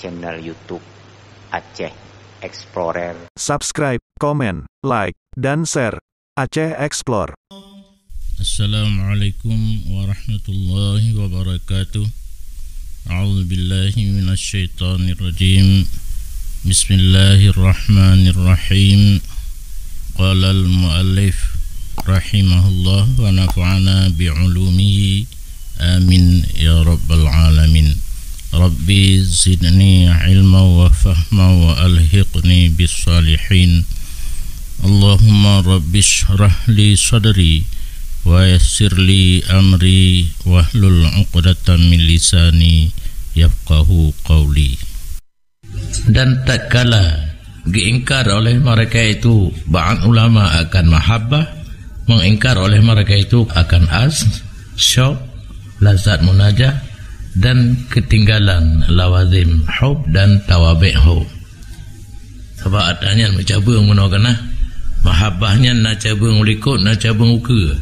channel YouTube Aceh Explorer. Subscribe, komen, like, dan share Aceh Explore. Assalamualaikum warahmatullahi wabarakatuh. A'udzu billahi minasyaitonir rajim. Bismillahirrahmanirrahim. Qala al-muallif rahimahullah wa nafa'ana bi'ulumihi amin ya rabbal alamin. Rabbi zidni ilma wa fahma wa alhiqni bis salihin. Allahumma rabbi shrah li sadri wa yassir li amri wahlul 'uqdatam min lisani yafqahu qawli. Dan tak kala diingkar oleh mereka itu ba'an ulama akan mahabbah, mengingkar oleh mereka itu akan syauq, lazat munajah, dan ketinggalan lawazim hub dan tawabi' hub. Sebab adanya mencabung menogana mahabbahnya nak cabung likut nak cabung uka,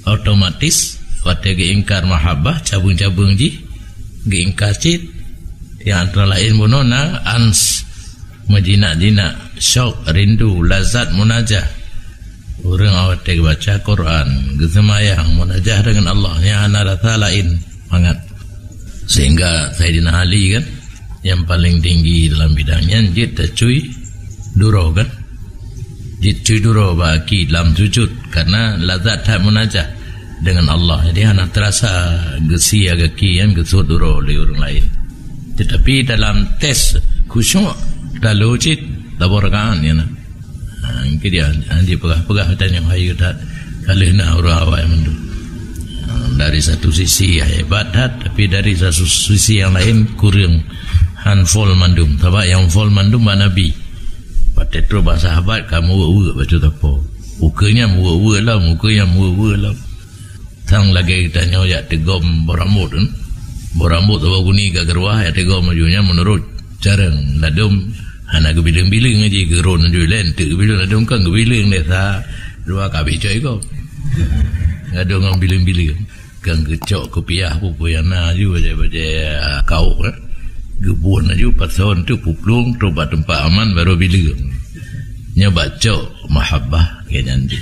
otomatis waktu diingkar mahabbah cabung-cabung ji diingkar cit yang antara lain bunona ans menjinak-jinak syauq rindu lazat munajah. Orang awak baca Quran gesemayang munajah dengan Allah yang ana rasa lain sangat. Sehingga Sayyidina Ali kan yang paling tinggi dalam bidangnya jid cuy duro kan, jid cuy duro baki dalam sujud karena lazat tak munajah dengan Allah. Jadi anak terasa gesi agak kian gesut duro oleh orang lain. Tetapi dalam tes khusyuk lalu cid laborkan ya nak. Ini dia anji pegah-pegah tanya hayu tak kali nak orang awak yang mendu. Dari satu sisi hebat tapi dari satu sisi yang lain kurang handful mandum. Sebab yang full mandum Nabi. Pada tu bahasa sahabat kamu uwe baca apa? Mukanya uwe lah, mukanya uwe lah. Tang lagi tanya ya tegom berambut kan? Berambut tu guni ke gerwah ya tegom majunya menurut jarang ladum anak gebiling-biling aja gerun aja lain tu gebiling ladum kan gebiling ni sa dua kabi coy ko. Ada orang biling-biling kan kecok kopiah pupu yang na juga baca kau kan gebun aja pason tu puplung tu tempat aman baru biling nyoba cok mahabbah kayak nanti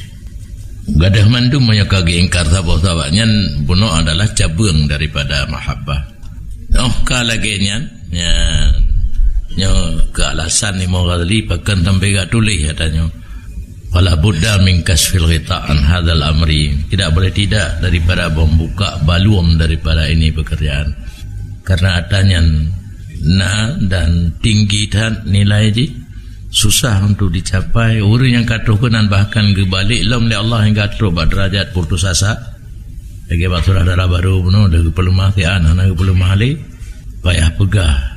gadah mandum menyaka ingkar sahabat-sahabatnya buno adalah cabang daripada mahabbah. Lagi nya ke alasan Imam Ghazali pakan sampai gak tulis katanya fala budda min kasfil ghita'an hadzal amri, tidak boleh tidak daripada membuka balum daripada ini pekerjaan karena adanya na dan tinggi dan nilai ji susah untuk dicapai. Orang yang katuhkan bahkan kebalik lam li Allah yang katuh derajat putus asa lagi batura darah baru beno lagi perlu mahtian anak perlu mahali payah pegah.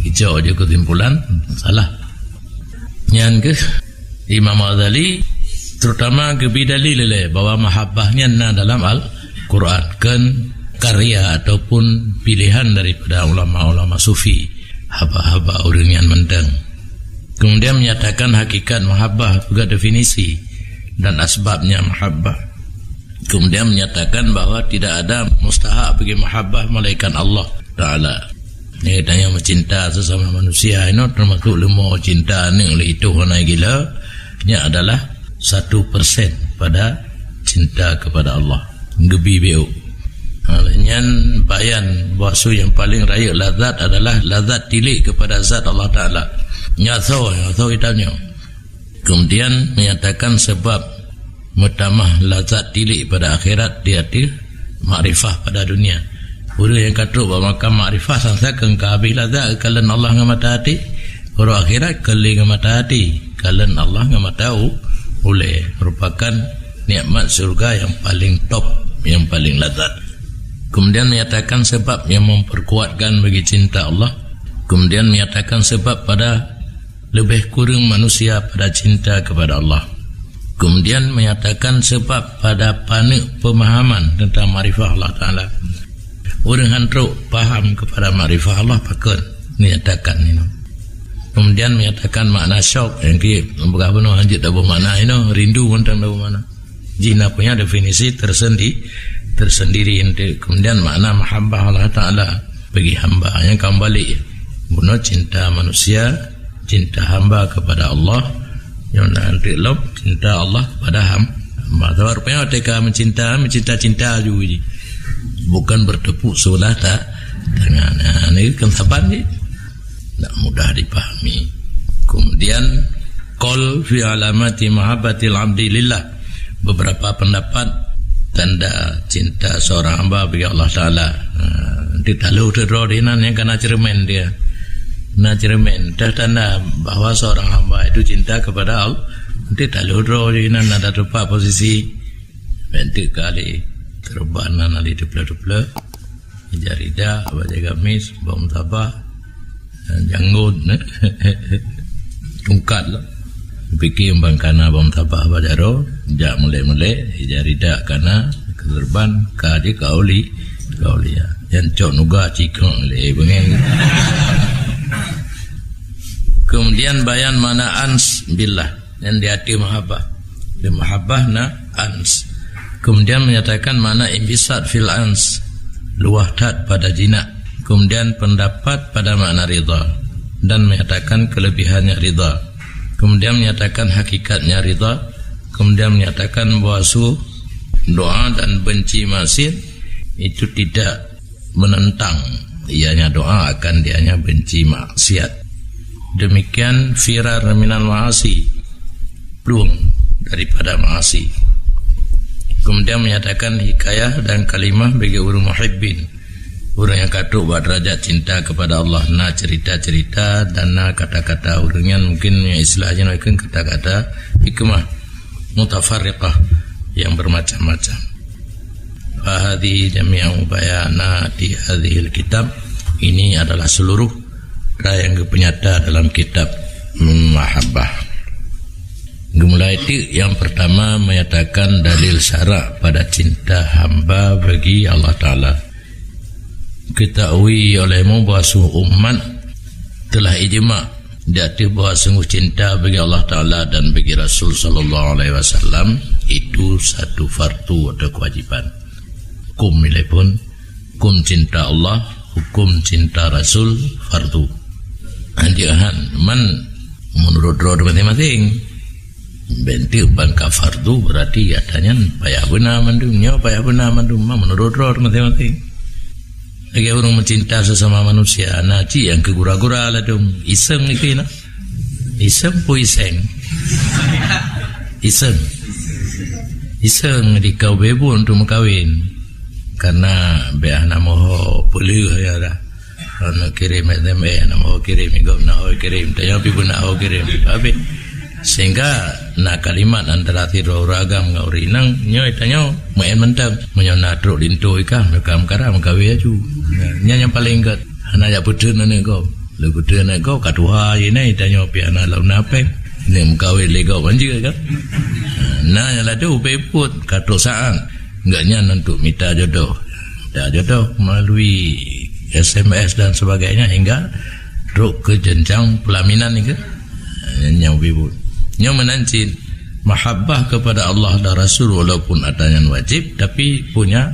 Hijau aja kesimpulan salah nyan ke Imam Ghazali terutama kebidali lele bahwa mahabbahnya na dalam Al-Quran kan karya ataupun pilihan daripada ulama-ulama sufi haba-haba orang yang mendeng. Kemudian menyatakan hakikat mahabbah juga definisi dan asbabnya mahabbah. Kemudian menyatakan bahwa tidak ada mustahak bagi mahabbah melainkan Allah Ta'ala. Ini tanya mencinta sesama manusia ini termasuk lemah cinta ni oleh itu hana gila. Ini adalah 1% pada cinta kepada Allah. Gebi beu. Hanya bayan bahasa yang paling raya lazat adalah lazat tilik kepada zat Allah Ta'ala. Nyatau itanya. Kemudian menyatakan sebab mutamah lazat tilik pada akhirat dia makrifah pada dunia. Orang yang kata bahawa makam makrifah sangsa kengkabi lazat kalian Allah dengan mata hati Orang akhirat keling mata hati, kalian Allah ngama tahu boleh merupakan nikmat surga yang paling top, yang paling lazat. Kemudian menyatakan sebab yang memperkuatkan bagi cinta Allah. Kemudian menyatakan sebab pada lebih kurang manusia pada cinta kepada Allah. Kemudian menyatakan sebab pada panik pemahaman tentang makrifat Allah Ta'ala. Orang hantruk faham kepada makrifat Allah pakun menyatakan ini. Kemudian menyatakan makna syok yang berapa no anjir dah bermakna ini, rindu pun tak tahu mana. Jina punya definisi tersendiri. Kemudian makna mahabbah Allah Ta'ala bagi hamba yang kembali bunuh cinta manusia, cinta hamba kepada Allah, yang nanti love cinta Allah kepada hamba. Tapi rupanya mereka mencinta juga, bukan bertepuk sebelah tangan. Ini kan sabar ni, tak mudah dipahami. Kemudian qol fi alamati mahabbatil abdi lillah, beberapa pendapat tanda cinta seorang hamba bagi Allah Ta'ala. Nanti tahu terodinan yang kena cermin dia. Nah cermin dah tanda bahawa seorang hamba itu cinta kepada Allah. Nanti tahu terodinan ada tempat posisi nanti kali terbanan ali dupla jarida baca gamis bom tabah janggut tungkat lah fikir bangkana bom tabah bajaro jak mulai jarida kana keterban kadi kauli ya yang cok nuga cikong le bengen. Kemudian bayan mana ans billah yang di hati mahabbah, di mahabbah na ans. Kemudian menyatakan mana imbisat fil ans, luahdat pada jinak. Kemudian pendapat pada makna ridha dan menyatakan kelebihannya ridha. Kemudian menyatakan hakikatnya ridha. Kemudian menyatakan bahwa doa dan benci maksiat itu tidak menentang ianya doa akan dianya benci maksiat. Demikian firar minal ma'asi, peluang daripada ma'asi. Kemudian menyatakan hikayah dan kalimah bagi orang muhibbin, orang yang katuk buat derajat cinta kepada Allah. Nah cerita-cerita dan nah kata-kata orangnya mungkin istilahnya mungkin kata-kata hikmah mutafarriqah yang bermacam-macam. Fahadhi jami'u bayanati hadhil kitab, ini adalah seluruh yang penyata dalam kitab Mahabbah. Mulai itu yang pertama menyatakan dalil syarak pada cinta hamba bagi Allah Ta'ala. Ketahui olehmu bahawa umat telah ijma' di atas bahawa sungguh cinta bagi Allah Ta'ala dan bagi Rasul Sallallahu Alaihi Wasallam itu satu fardu atau kewajiban. Hukum nilai pun, hukum cinta Allah, hukum cinta Rasul fardu. Andiahan man menurut roh masing-masing bentuk bangka fardu berarti katanya payah benar mandumnya payah benar mandum menurut roh masing-masing. Lagi orang mencinta sesama manusia naci yang kegura-gura lah dong iseng ni na iseng po iseng di kau bebu untuk mengkawin karena beah namoh puluh ya dah. Nak kirim SMS, nak kirim igop, nak kirim, tanya pi pun nak kirim, habis sehingga nak kalimat antara tiru ragam ngau rinang, nyoy tanya, main mentang, menyona truk lintu ikah, makam karam kawe aju, yang paling kat, anak jak putus nane kau, le putus nane kau, katuha ini tanya pi anak lau nape, ni mkawe legau banjir kan, nah yang lalu peput katu saang, enggaknya untuk minta jodoh, dah jodoh melalui SMS dan sebagainya hingga ke jenjang pelaminan ni ke yang bibut yang menancin mahabbah kepada Allah dan Rasul walaupun adanya wajib tapi punya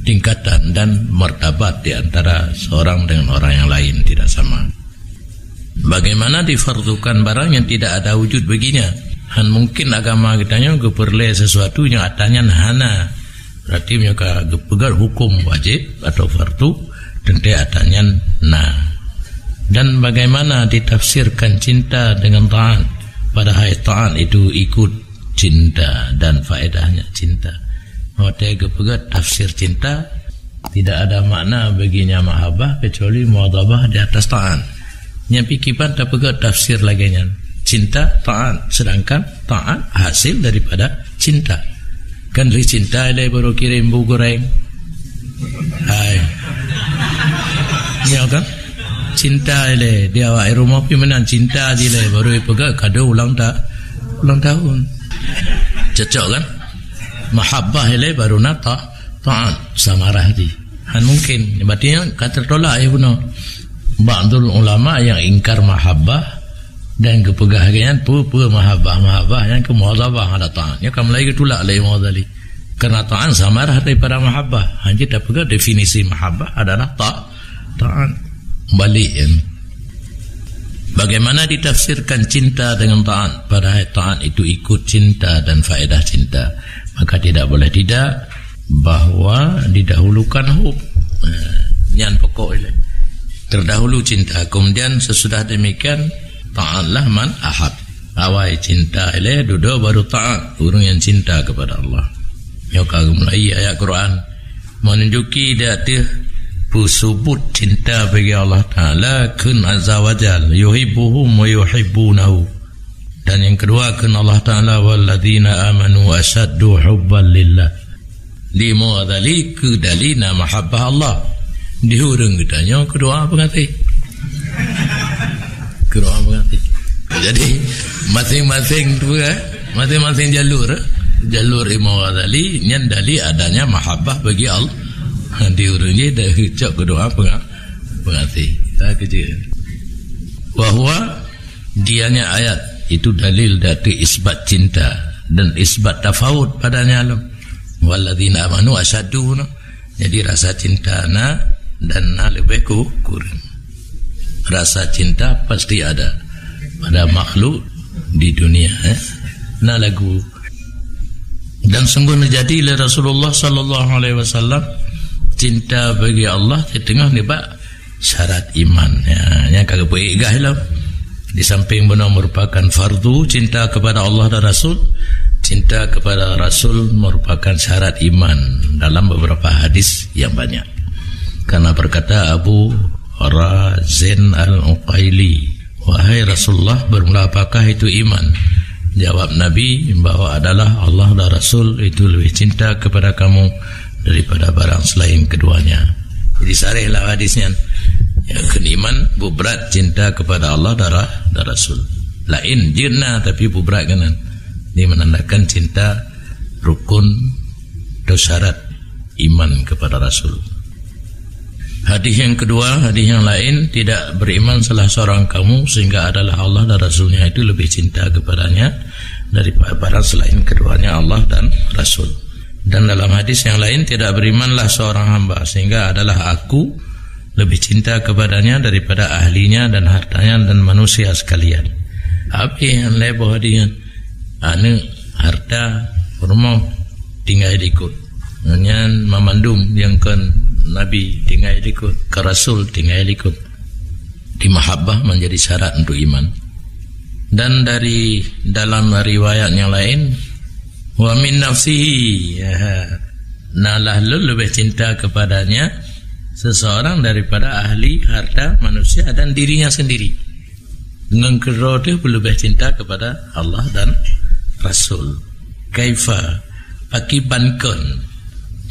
tingkatan dan martabat di antara seorang dengan orang yang lain tidak sama. Bagaimana difardukan barang yang tidak ada wujud baginya? Han mungkin agama kitanya keperle sesuatu yang adanya hana berarti mereka pegar hukum wajib atau fardu tentu adanya dan bagaimana ditafsirkan cinta dengan ta'an pada hayat ta'an itu ikut cinta dan faedahnya cinta. Maka kepegat tafsir cinta tidak ada makna baginya mahabbah kecuali muadabah di atas ta'an. Yang pikipan tak pegang tafsir lagi nya. Cinta taat, sedangkan taat hasil daripada cinta. Kan dari cinta dia baru kirim bubur goreng. Hai. Ya kan? Cinta dia awak rumah pi menang cinta je le baru pegang kado ulang tahun. Cocok kan? Mahabbah le baru nata taat samarah di. Han mungkin berarti kata tolak ya benar. Ba'dul ulama yang ingkar mahabbah dan kepegahan pura mahabbah yang kemuadzabah ada taat. Ya kamu lagi tolak le muadzali. Karena taat samarah daripada mahabbah. Hanya tak pegang definisi mahabbah adalah taat. Balik ya. Bagaimana ditafsirkan cinta dengan taat? Padahal taat itu ikut cinta dan faedah cinta. Maka tidak boleh tidak bahawa didahulukan hub. Nyan pokok ini. Terdahulu cinta, kemudian sesudah demikian taatlah man ahab. Awal cinta ini duduk baru taat. Orang yang cinta kepada Allah. Ya kagum mulai ayat Quran menunjuki dia sebut cinta bagi Allah Ta'ala kun azza wa jal yuhibbuhum wa yuhibbunahu. Dan yang kedua kun Allah Ta'ala walladzina amanu asaddu hubban lillah. Di muadali ke dalina mahabbah Allah. Di hurung kitanya kedua pengerti. Kedua pengerti. Jadi masing-masing tu masing-masing jalur muadali nyandali adanya mahabbah bagi Allah. Diurungi dah hujak berdoa pengerti. Tak kerja. Bahawa dianya ayat itu dalil dari isbat cinta dan isbat tafawud padanya alam. Walladzina amanu asyaddu. Jadi rasa cinta na dan na lebih kurang. Rasa cinta pasti ada pada makhluk di dunia. Na lagu. Dan sungguh terjadi oleh Rasulullah sallallahu alaihi wasallam. Cinta bagi Allah di tengah ni bak syarat iman yang kagak boleh igah. Di samping benar merupakan fardu cinta kepada Allah dan Rasul, cinta kepada Rasul merupakan syarat iman dalam beberapa hadis yang banyak. Karena berkata Abu Razin Al-Uqaili, wahai Rasulullah, bermula apakah itu iman? Jawab Nabi bahwa adalah Allah dan Rasul itu lebih cinta kepada kamu daripada barang selain keduanya. Jadi sarihlah hadisnya. Yang keiman berat cinta kepada Allah dan Rasul. Lain jirna tapi berat kanan. Ini menandakan cinta rukun atau syarat iman kepada Rasul. Hadis yang kedua, hadis yang lain, tidak beriman salah seorang kamu sehingga adalah Allah dan Rasulnya itu lebih cinta kepadanya daripada barang selain keduanya Allah dan Rasul. Dan dalam hadis yang lain, tidak berimanlah seorang hamba sehingga adalah aku lebih cinta kepadanya daripada ahlinya dan hartanya dan manusia sekalian. Apa yang lebih dia anu harta rumah tinggal ikut. Nyan memandum yang kan Nabi tinggal ikut, ke Rasul tinggal ikut. Di mahabbah menjadi syarat untuk iman. Dan dari dalam riwayat yang lain, wa min nafsihi, nalah lebih cinta kepadanya seseorang daripada ahli harta manusia dan dirinya sendiri. Dengan kedua itu lebih cinta kepada Allah dan Rasul. Kaifa akibankan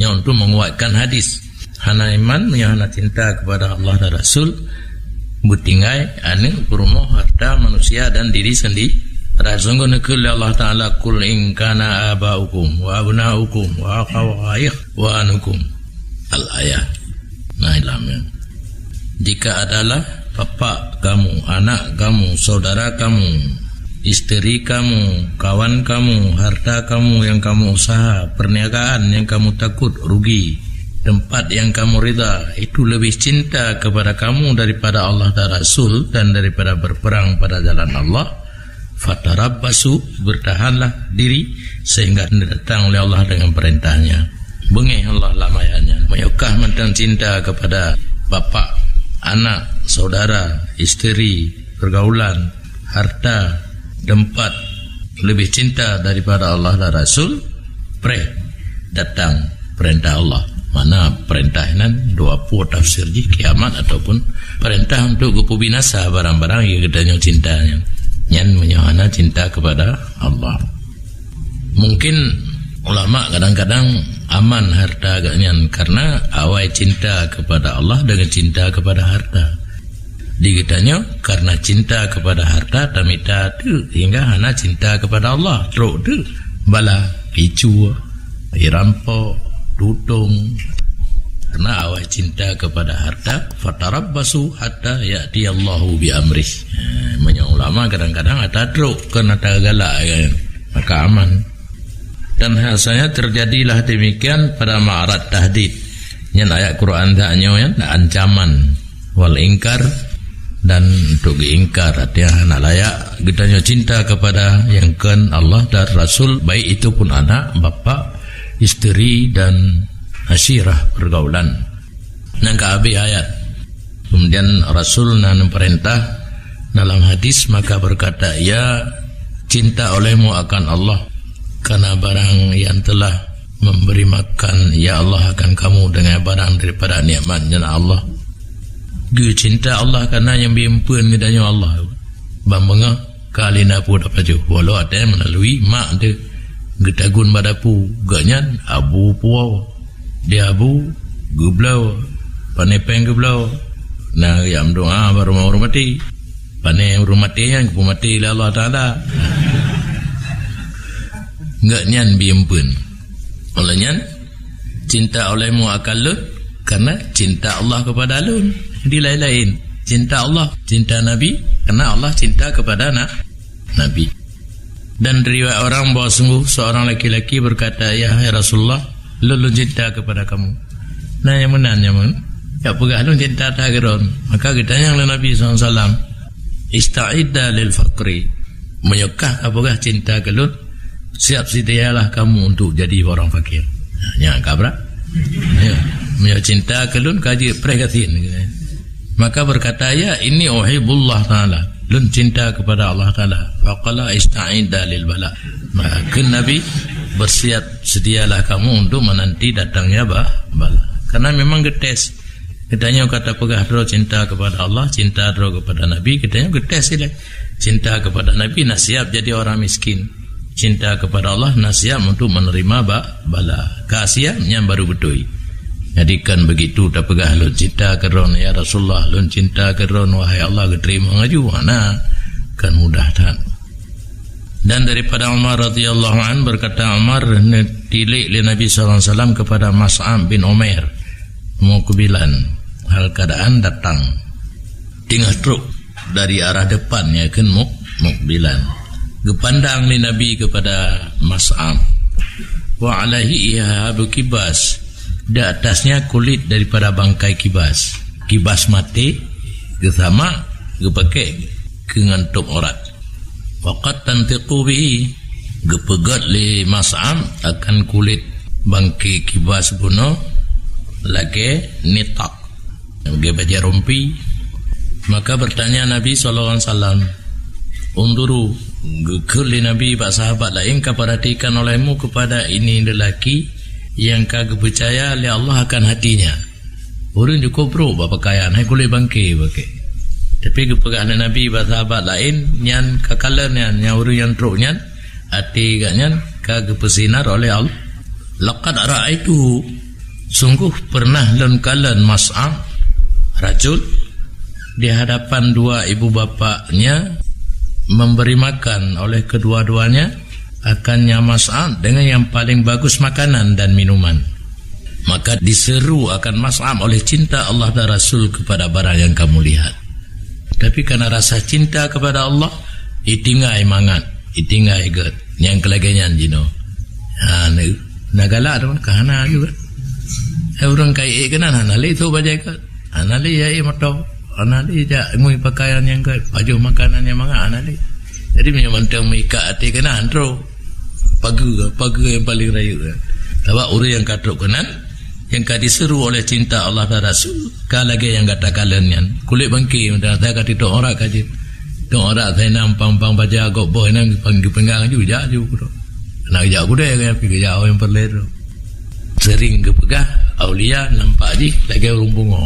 yang untuk menguatkan hadis. Hana iman hana cinta kepada Allah dan Rasul butingai anu rumah harta manusia dan diri sendiri. Sungguh nekul Allah Ta'ala kul in kana abaukum wa abnaukum wa akhawayh wa anukum al-ayat. Nah ilamnya, jika adalah bapak kamu, anak kamu, saudara kamu, istri kamu, kawan kamu, harta kamu yang kamu usaha, perniagaan yang kamu takut rugi, tempat yang kamu rida, itu lebih cinta kepada kamu daripada Allah dan Rasul dan daripada berperang pada jalan Allah. Fatarabbasu, bertahanlah diri sehingga datang oleh Allah dengan perintahnya. Bengih Allah lamayannya. Mayukah mentang cinta kepada bapak, anak, saudara, istri, pergaulan, harta, tempat lebih cinta daripada Allah dan Rasul? Datang perintah Allah. Mana perintah nan dua pu tafsir ji kiamat ataupun perintah untuk gupu binasa barang-barang yang kedanya cintanya. Nyan menyahana cinta kepada Allah. Mungkin ulama kadang-kadang aman harta agaknya karena awai cinta kepada Allah dengan cinta kepada harta. Dikitanya karena cinta kepada harta tamita tu hingga hana cinta kepada Allah. Teruk tu bala picu, rampok, tutung. Karena awal cinta kepada harta, fatarabbasu hatta ya'ti Allahu bi amrih. Banyak ulama kadang-kadang ada teruk kena galak kan. Maka aman. Dan hasilnya terjadilah demikian pada ma'arat tahdid. Yang ayat Quran taknya ya, ancaman wal ingkar dan untuk diingkar artinya hana layak kitanya cinta kepada yang kan Allah dan Rasul, baik itu pun anak, bapa, isteri dan asyirah pergaulan. Nangka habis ayat. Kemudian Rasul nan perintah dalam hadis maka berkata, ya cinta olehmu akan Allah karena barang yang telah memberi makan ya Allah akan kamu dengan barang daripada nikmatnya Allah. Gue cinta Allah karena yang bimpun kedanya Allah. Bambanga kalina pu dapat je. Walau ada yang melalui mak dia getagun badapu ganyan abu puau. Dia abu gublau panepeng gublau. Nah yang doa baru mau mati. Pane rumah mati yang ku mati la Allah Taala. Enggak nyan bimpun. Olehnya cinta olehmu akan lut karena cinta Allah kepada lun. Di lain-lain cinta Allah, cinta Nabi karena Allah cinta kepada Nabi. Dan riwayat orang bahawa sungguh seorang laki-laki berkata, ya Rasulullah, lu cinta kepada kamu. Nah yang mana nyaman ya pegah lu cinta tak geron. Maka kitanya oleh Nabi SAW, ista'idda lil faqri, menyukah apakah cinta ke lu, siap sedialah kamu untuk jadi orang fakir. Ya kabra ya menyuk cinta ke lu kaji prekatin. Maka berkata, ya ini uhibullah ta'ala, lun cinta kepada Allah Ta'ala. Faqala ista'idda lil bala. Maka Nabi bersiap sedialah kamu untuk menanti datangnya bala. Karena memang getes. Kitanya kata pegah dro cinta kepada Allah, cinta dro kepada Nabi, kitanya getes sila. Cinta kepada Nabi nak siap jadi orang miskin. Cinta kepada Allah nak siap untuk menerima bala. Kasihan yang baru betul. Jadikan begitu tak pegah lun cinta keron ya Rasulullah, lun cinta keron wahai Allah keterima ngaju mana kan mudah tan. Dan daripada Umar radhiyallahu an berkata Umar tilik li Nabi sallallahu alaihi wasallam kepada Mas'ab bin Umair muqbilan hal keadaan datang tinggal truk dari arah depannya kan muqbilan gepandang li Nabi kepada Mas'ab wa alaihi ihabu kibas. Di atasnya kulit daripada bangkai kibas. Kibas mati gesama gepakai kengantuk orat. Waqat tantiqu bihi gepegat li Mas'ab akan kulit bangkai kibas buno lagi nitak lagi baja rompi. Maka bertanya Nabi SAW, unduru gekeli Nabi pak sahabat lain keperhatikan olehmu kepada ini lelaki yang kagak percaya oleh Allah akan hatinya. Orang cukup bro berpakaian hai kulit bangkai pakai. Tapi kepegangan Nabi sahabat lain yang kakalan yang orang yang truk yang hati gaknya kagak bersinar oleh Allah. Laqad ra'aitu, sungguh pernah lan kalan Mas'ab rajul di hadapan dua ibu bapaknya memberi makan oleh kedua-duanya akannya Mas'ab dengan yang paling bagus makanan dan minuman. Maka diseru akan Mas'ab oleh cinta Allah dan Rasul kepada barang yang kamu lihat. Tapi karena rasa cinta kepada Allah, itingai mangat, itingai get, yang kelagenyan jino. Nagala ada kahana juga. Orang kaya kena anali itu bajai kat, anali ya matau, anali ja ngui pakaian yang kat, baju makanan yang mangat anali. Jadi menyamantang mika hati kena antro. Pagu yang paling rayu. Tawa orang yang katruk kenan, yang diseru oleh cinta Allah dan Rasul, kalagi yang kata kalian yang kulit bangki, dah kata itu orang kaji, itu orang saya nampang baca agak boh nang panggil penggang juga jauh. Nak jauh deh kan, pergi jauh yang perlu. sering kepegah aulia nampak je lagi orang bunga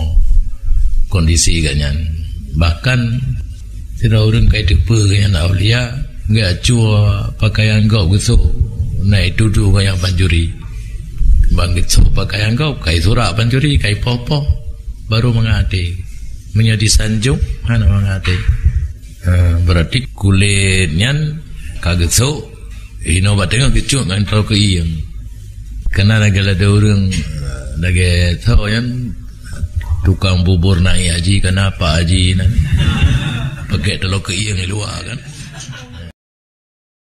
kondisi ganyan. Bahkan tidak orang kait apa ganyan aulia enggak cua pakaian kau gitu naik duduk kayak panjuri bangkit so pakaian kau kai surak panjuri kai popo baru mengade menjadi sanjung mana mengade. Berarti kulitnya kaget so ino batengah kecuk ngan tau ke iyang kena lagi ada orang lagi tahu yang tukang bubur naik haji kenapa haji nanti pakai telur ke iyang luar kan